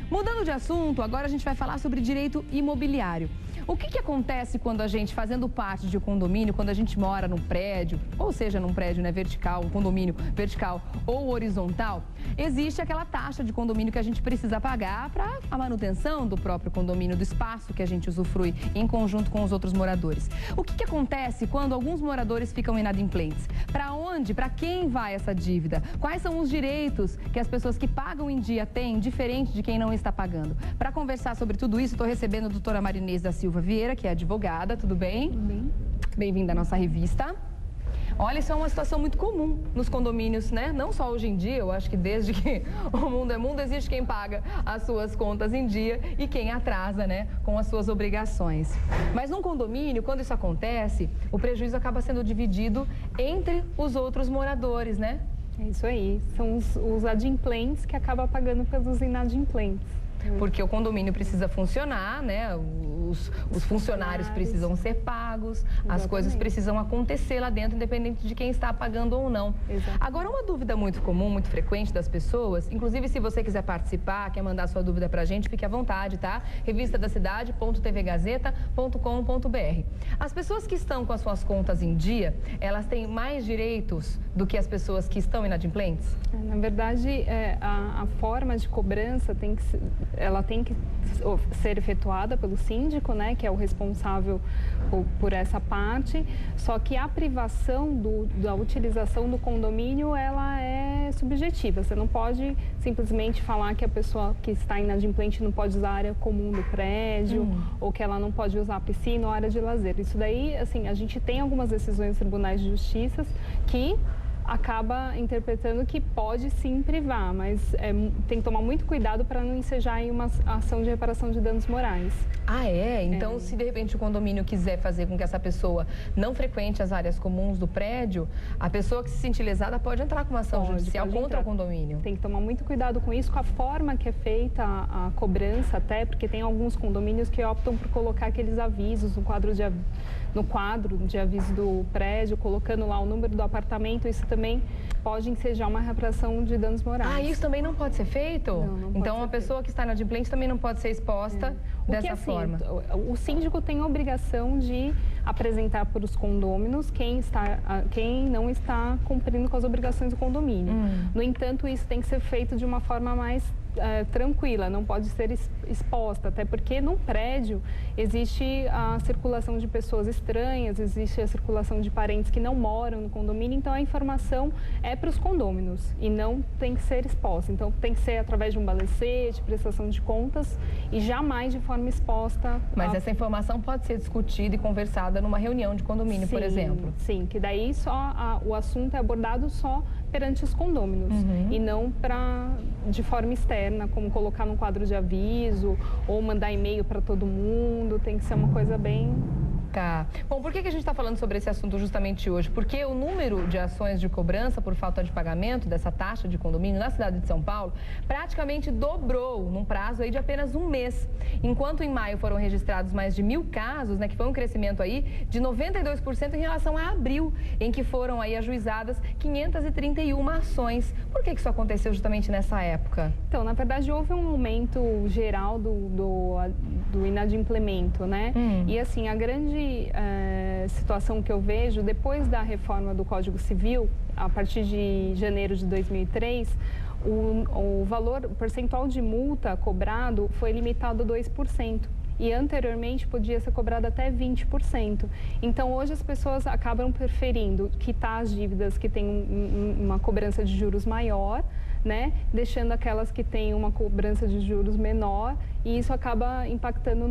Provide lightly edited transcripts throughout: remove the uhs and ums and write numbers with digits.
Mudando de assunto, agora a gente vai falar sobre direito imobiliário. O que acontece quando a gente, fazendo parte de um condomínio, quando a gente mora num prédio, ou seja, num prédio vertical, um condomínio vertical ou horizontal, existe aquela taxa de condomínio que a gente precisa pagar para a manutenção do próprio condomínio, do espaço que a gente usufrui em conjunto com os outros moradores. O que acontece quando alguns moradores ficam inadimplentes? Para onde, para quem vai essa dívida? Quais são os direitos que as pessoas que pagam em dia têm, diferente de quem não está pagando? Para conversar sobre tudo isso, estou recebendo a doutora Marinês da Silva Vieira, que é advogada. Tudo bem? Tudo bem. Bem-vinda à nossa revista. Olha, isso é uma situação muito comum nos condomínios, né? Não só hoje em dia, eu acho que desde que o mundo é mundo, existe quem paga as suas contas em dia e quem atrasa, né, com as suas obrigações. Mas num condomínio, quando isso acontece, o prejuízo acaba sendo dividido entre os outros moradores, né? É isso aí. São os adimplentes que acabam pagando pelos inadimplentes. Porque o condomínio precisa funcionar, né? Os funcionários precisam ser pagos, exatamente. As coisas precisam acontecer lá dentro, independente de quem está pagando ou não. Exatamente. Agora, uma dúvida muito comum, muito frequente das pessoas, inclusive se você quiser participar, quer mandar sua dúvida pra gente, fique à vontade, tá? revistadacidade.tvgazeta.com.br. As pessoas que estão com as suas contas em dia, elas têm mais direitos do que as pessoas que estão inadimplentes? Na verdade, a forma de cobrança tem que ser efetuada pelo síndico, né, que é o responsável por essa parte, só que a privação da utilização do condomínio, ela é subjetiva. Você não pode simplesmente falar que a pessoa que está inadimplente não pode usar a área comum do prédio, ou que ela não pode usar a piscina ou a área de lazer. Isso daí, assim, a gente tem algumas decisões dos tribunais de justiça que acaba interpretando que pode sim privar, mas tem que tomar muito cuidado para não ensejar em uma ação de reparação de danos morais. Ah, é? Então, se de repente o condomínio quiser fazer com que essa pessoa não frequente as áreas comuns do prédio, a pessoa que se sentir lesada pode entrar com uma ação judicial contra o condomínio. Tem que tomar muito cuidado com isso, com a forma que é feita a cobrança, até porque tem alguns condomínios que optam por colocar aqueles avisos no quadro de aviso do prédio, colocando lá o número do apartamento. Isso também pode ensejar uma reparação de danos morais. Ah, isso também não pode ser feito? Não então, uma pode ser pessoa que está inadimplente também não pode ser exposta dessa forma? O síndico tem a obrigação de apresentar para os condôminos quem não está cumprindo com as obrigações do condomínio. No entanto, isso tem que ser feito de uma forma mais tranquila, não pode ser exposta, até porque num prédio existe a circulação de pessoas estranhas, existe a circulação de parentes que não moram no condomínio, então a informação é para os condôminos e não tem que ser exposta. Então tem que ser através de um balancete, prestação de contas e jamais de forma exposta. Mas essa informação pode ser discutida e conversada numa reunião de condomínio, por exemplo? Sim, que daí o assunto é abordado só perante os condôminos e não de forma externa, como colocar num quadro de aviso ou mandar e-mail para todo mundo. Tem que ser uma coisa bem... Tá. Bom, por que a gente está falando sobre esse assunto justamente hoje? Porque o número de ações de cobrança por falta de pagamento dessa taxa de condomínio na cidade de São Paulo praticamente dobrou num prazo aí de apenas um mês. Enquanto em maio foram registrados mais de 1.000 casos, né, que foi um crescimento aí de 92% em relação a abril, em que foram aí ajuizadas 531 ações. Por que isso aconteceu justamente nessa época? Então, na verdade, houve um aumento geral do inadimplemento, né? E assim, a grande situação que eu vejo, depois da reforma do Código Civil, a partir de janeiro de 2003, o percentual de multa cobrado foi limitado a 2%. E anteriormente podia ser cobrado até 20%. Então, hoje as pessoas acabam preferindo quitar as dívidas que têm uma cobrança de juros maior, né? Deixando aquelas que têm uma cobrança de juros menor, e isso acaba impactando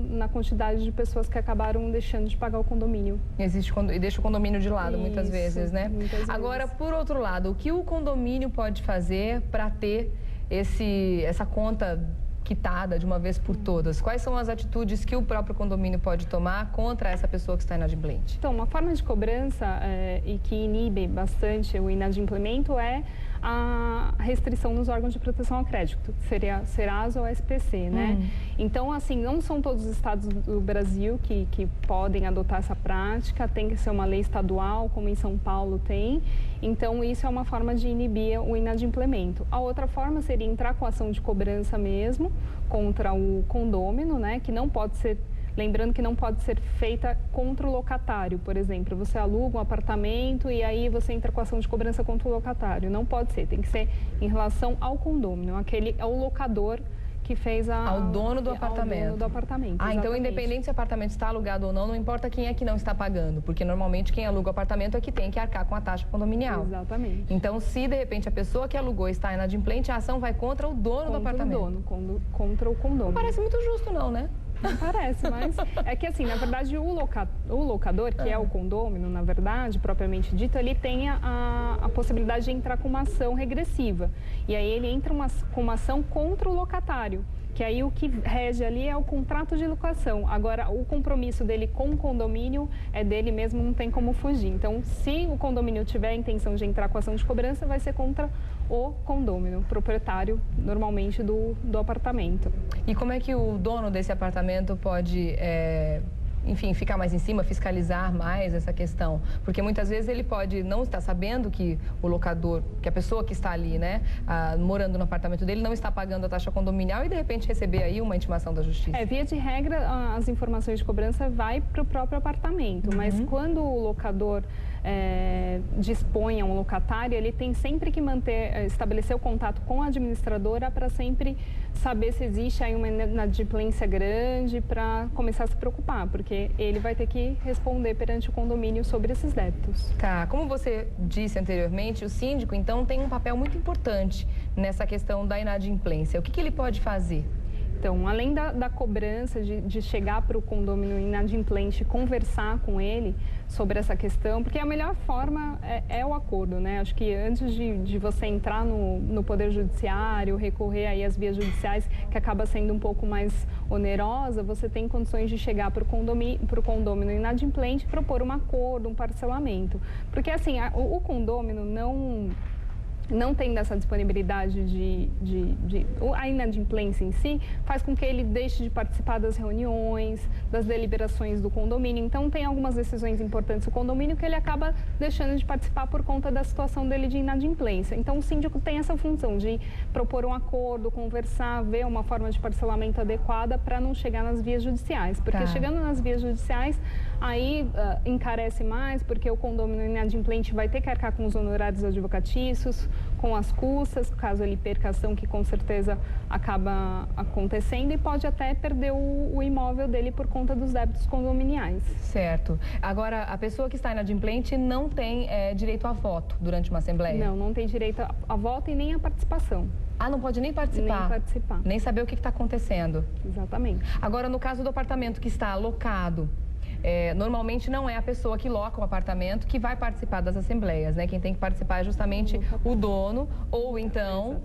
na quantidade de pessoas que acabaram deixando de pagar o condomínio. E deixa o condomínio de lado muitas vezes, né? Muitas vezes. Agora, por outro lado, o que o condomínio pode fazer para ter essa conta quitada de uma vez por todas? Quais são as atitudes que o próprio condomínio pode tomar contra essa pessoa que está inadimplente? Então, uma forma de cobrança e que inibe bastante o inadimplemento é a restrição nos órgãos de proteção ao crédito, seria Serasa ou SPC, né? Então, assim, não são todos os estados do Brasil que podem adotar essa prática, tem que ser uma lei estadual, como em São Paulo tem. Então, isso é uma forma de inibir o inadimplemento. A outra forma seria entrar com ação de cobrança mesmo contra o condômino, né? Que não pode ser, lembrando que não pode ser feita contra o locatário, por exemplo. Você aluga um apartamento e aí você entra com ação de cobrança contra o locatário. Não pode ser, tem que ser em relação ao condômino. Aquele é o locador que fez ao dono do apartamento. Ao dono do apartamento, então independente se o apartamento está alugado ou não importa quem é que não está pagando, porque normalmente quem aluga o apartamento é que tem que arcar com a taxa condominial. Exatamente. Então, se de repente a pessoa que alugou está inadimplente, a ação vai contra o dono do apartamento. Contra o condômino. Não parece muito justo não, né? Não parece, mas é que assim, na verdade, o locador, que é o condômino, na verdade, propriamente dito, ele tem a possibilidade de entrar com uma ação regressiva. E aí ele entra com uma ação contra o locatário, que aí o que rege ali é o contrato de locação. Agora, o compromisso dele com o condomínio é dele mesmo, não tem como fugir. Então, se o condomínio tiver a intenção de entrar com ação de cobrança, vai ser contra o condômino, proprietário, normalmente, do apartamento. E como é que o dono desse apartamento pode, enfim, ficar mais em cima, fiscalizar mais essa questão? Porque muitas vezes ele pode não estar sabendo que o locador, que a pessoa que está ali, né, morando no apartamento dele, não está pagando a taxa condominial e, de repente, receber aí uma intimação da justiça. Via de regra, as informações de cobrança vai para o próprio apartamento, mas quando o locador dispõe a um locatário, ele tem sempre que estabelecer o contato com a administradora para sempre saber se existe aí uma inadimplência grande para começar a se preocupar, porque ele vai ter que responder perante o condomínio sobre esses débitos. Tá, como você disse anteriormente, o síndico, então, tem um papel muito importante nessa questão da inadimplência. O que ele pode fazer? Então, além da cobrança de chegar para o condômino inadimplente e conversar com ele sobre essa questão, porque a melhor forma é o acordo, né? Acho que antes de você entrar no Poder Judiciário, recorrer aí às vias judiciais, que acaba sendo um pouco mais onerosa, você tem condições de chegar para o condômino inadimplente e propor um acordo, um parcelamento. Porque, assim, o condômino não tendo essa disponibilidade a inadimplência em si, faz com que ele deixe de participar das reuniões, das deliberações do condomínio. Então, tem algumas decisões importantes do condomínio que ele acaba deixando de participar por conta da situação dele de inadimplência. Então, o síndico tem essa função de propor um acordo, conversar, ver uma forma de parcelamento adequada para não chegar nas vias judiciais. Porque chegando nas vias judiciais, aí encarece mais, porque o condomínio inadimplente vai ter que arcar com os honorários advocatícios, com as custas, caso ele perca a ação, que com certeza acaba acontecendo, e pode até perder o imóvel dele por conta dos débitos condominiais. Certo. Agora, a pessoa que está inadimplente não tem direito a voto durante uma assembleia? Não tem direito a voto e nem a participação. Não pode nem participar? Nem participar. Nem saber o que está acontecendo? Exatamente. Agora, no caso do apartamento que está alocado, normalmente não é a pessoa que loca o apartamento que vai participar das assembleias, né? Quem tem que participar é justamente o dono ou então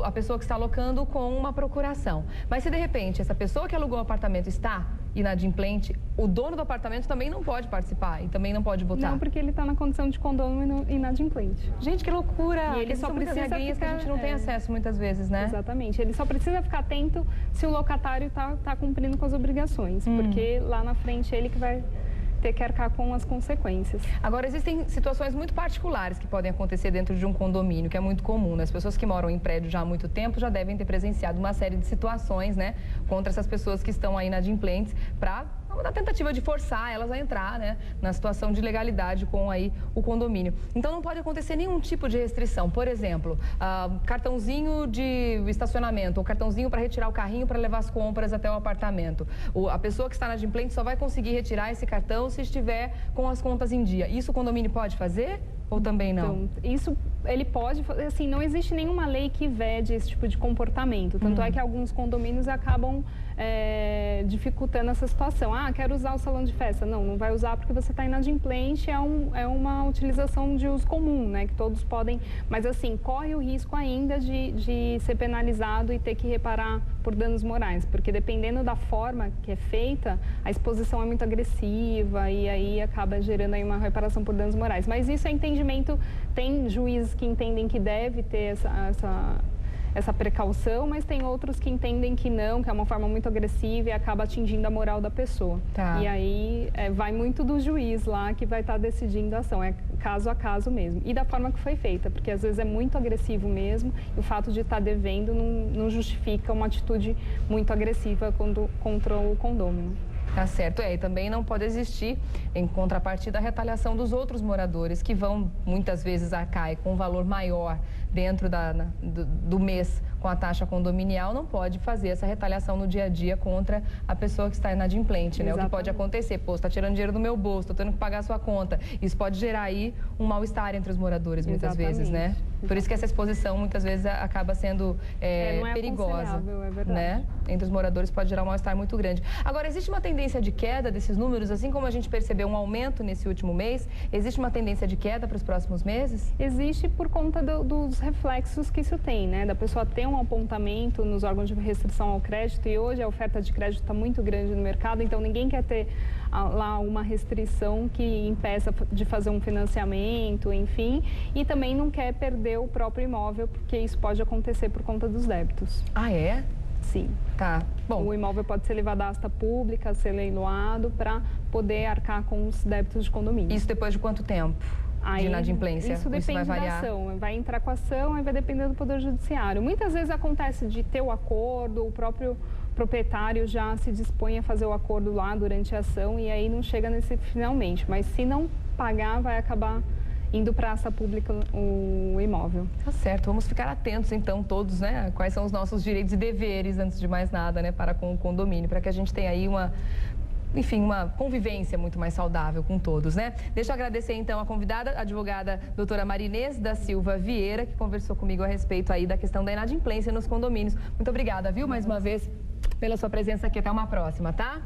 a pessoa que está alocando com uma procuração. Mas se de repente essa pessoa que alugou o apartamento está inadimplente, o dono do apartamento também não pode participar e também não pode votar? Não, porque ele está na condição de condômino inadimplente. Gente, que loucura! E ele só precisa regrinhas que a gente não tem acesso muitas vezes, né? Exatamente. Ele só precisa ficar atento se o locatário está cumprindo com as obrigações, porque lá na frente ele que vai ter que arcar com as consequências. Agora, existem situações muito particulares que podem acontecer dentro de um condomínio, que é muito comum, né? As pessoas que moram em prédio já há muito tempo já devem ter presenciado uma série de situações, né, contra essas pessoas que estão aí inadimplentes, na tentativa de forçar elas a entrar, né, na situação de legalidade com aí o condomínio. Então, não pode acontecer nenhum tipo de restrição. Por exemplo, cartãozinho de estacionamento ou cartãozinho para retirar o carrinho para levar as compras até o apartamento. A pessoa que está inadimplente só vai conseguir retirar esse cartão se estiver com as contas em dia. Isso o condomínio pode fazer ou também não? Então, isso ele pode, assim, não existe nenhuma lei que vede esse tipo de comportamento. Tanto é que alguns condomínios acabam dificultando essa situação. Quero usar o salão de festa. Não vai usar porque você está inadimplente, é uma utilização de uso comum, né? Que todos podem, mas assim, corre o risco ainda de ser penalizado e ter que reparar por danos morais, porque dependendo da forma que é feita, a exposição é muito agressiva e aí acaba gerando aí uma reparação por danos morais. Mas isso é entendido entendimento, tem juízes que entendem que deve ter essa precaução, mas tem outros que entendem que não, que é uma forma muito agressiva e acaba atingindo a moral da pessoa. Tá. E aí vai muito do juiz lá que vai estar decidindo a ação, é caso a caso mesmo. E da forma que foi feita, porque às vezes é muito agressivo mesmo, e o fato de estar devendo não justifica uma atitude muito agressiva contra o condômino. Tá certo, e também não pode existir, em contrapartida, a retaliação dos outros moradores que vão, muitas vezes, arcar com um valor maior dentro do mês com a taxa condominial, não pode fazer essa retaliação no dia a dia contra a pessoa que está inadimplente, né? O que pode acontecer, pô, você está tirando dinheiro do meu bolso, estou tendo que pagar a sua conta. Isso pode gerar aí um mal-estar entre os moradores, muitas vezes, né? Por isso que essa exposição, muitas vezes, acaba sendo perigosa. É verdade. Né? Entre os moradores pode gerar um mal-estar muito grande. Agora, existe uma tendência de queda desses números, assim como a gente percebeu um aumento nesse último mês, existe uma tendência de queda para os próximos meses? Existe por conta dos reflexos que isso tem, né? Da pessoa ter um apontamento nos órgãos de restrição ao crédito, e hoje a oferta de crédito está muito grande no mercado, então ninguém quer ter lá uma restrição que impeça de fazer um financiamento, enfim, e também não quer perder o próprio imóvel, porque isso pode acontecer por conta dos débitos. Ah, é? Sim. Tá. Bom, o imóvel pode ser levado à asta pública, ser leiloado para poder arcar com os débitos de condomínio. Isso depois de quanto tempo? De inadimplência? Isso depende da ação. Vai entrar com a ação, aí vai depender do Poder Judiciário. Muitas vezes acontece de ter o acordo, o próprio proprietário já se dispõe a fazer o acordo lá durante a ação e aí não chega nesse finalmente. Mas se não pagar, vai acabar indo para a ação pública o imóvel. Tá certo, vamos ficar atentos então todos, né? Quais são os nossos direitos e deveres, antes de mais nada, né? Para com o condomínio, para que a gente tenha aí uma convivência muito mais saudável com todos, né? Deixa eu agradecer então a convidada, a advogada doutora Marinês da Silva Vieira, que conversou comigo a respeito aí da questão da inadimplência nos condomínios. Muito obrigada, viu? Mais uma vez, pela sua presença aqui. Até uma próxima, tá?